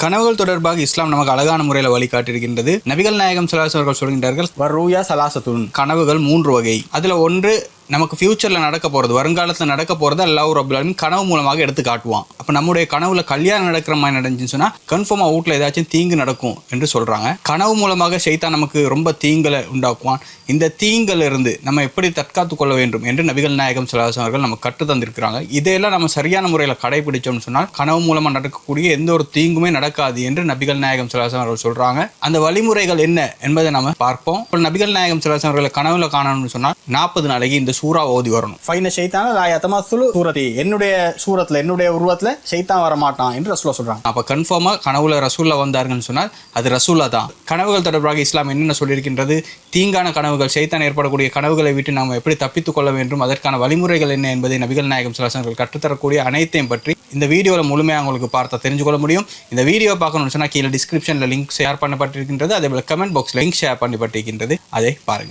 கனவுகள் தொடர்பாக இஸ்லாம் நமக்கு அழகான முறையில் வழிகாட்டியிருக்கின்றது. நபிகள் நாயகம் ஸல்லல்லாஹு அலைஹி அவர்கள் சொல்கின்றார்கள், வர்ரூயா சலாசத்துன், கனவுகள் 3 வகை. அதுல ஒன்று நமக்கு ஃபியூச்சரில் நடக்க போகிறது, வருங்காலத்தில் நடக்க போகிறது அல்லாஹ் ரப்பல் ஆலமீன் கனவு மூலமாக எடுத்து காட்டுவான். அப்போ நம்முடைய கனவுல கல்யாணம் நடக்கிற மாதிரி நடந்துச்சுன்னு சொன்னால் கன்ஃபார்மாக வீட்டில் ஏதாச்சும் தீங்கு நடக்கும் என்று சொல்கிறாங்க. கனவு மூலமாக ஷைத்தான் நமக்கு ரொம்ப தீங்களை உண்டாக்குவான். இந்த தீங்கிலிருந்து நம்ம எப்படி தற்காத்து கொள்ள வேண்டும் என்று நபிகள் நாயகம் ஸல்லல்லாஹு அலைஹி அவர்கள் நம்ம கற்று தந்திருக்கிறாங்க. இதையெல்லாம் நம்ம சரியான முறையில் கடைபிடிச்சோம்னு சொன்னால் கனவு மூலமாக நடக்கக்கூடிய எந்த ஒரு தீங்குமே நடக்காது என்று நபிகள் நாயகம் ஸல்லல்லாஹு அலைஹி அவர்கள் சொல்கிறாங்க. அந்த வழிமுறைகள் என்ன என்பதை நம்ம பார்ப்போம். நபிகள் நாயகம் ஸல்லல்லாஹு அலைஹி அவர்களை கனவுல காணணும்னு சொன்னால் 40 நாளைக்கு இந்த சூறா ஓதி வரணும். ஃபைன ஷைத்தான லா யதமஸ்ஸலு சூரதி, என்னுடைய சூரத்தில் என்னுடைய உருவத்தில் ஷைத்தான் வர மாட்டான் என்று ரசூலா சொல்றாங்க. அப்போ கன்ஃபார்மாக கனவுல ரசூலா வந்தாருன்னு சொன்னால் அது ரசூலா தான். கனவுகள் தொடர்பாக இஸ்லாம் என்னென்ன சொல்லியிருக்கின்றது, தீங்கான கனவுகள், ஷைத்தான் ஏற்படக்கூடிய கனவுகளை விட்டு நாம் எப்படி தப்பித்துக் கொள்ள வேண்டும், அதற்கான வழிமுறைகள் என்ன என்பதை நபிகள் நாயகம் ஸல்லல்லாஹு அலைஹி வஸல்லம் கற்றுத்தரக்கூடிய அனைத்தையும் பற்றி இந்த வீடியோவில் முழுமையாக உங்களுக்கு பார்த்தா தெரிஞ்சுக்கொள்ள முடியும். இந்த வீடியோ பார்க்கணும்னு சொன்னால் கீழே டிஸ்கிரிப்ஷனில் லிங்க் ஷேர் பண்ணப்பட்டிருக்கின்றது. அதே போல் கமெண்ட் பாக்ஸில் லிங்க் ஷேர் பண்ணப்பட்டிருக்கின்றது, அதை பாருங்க.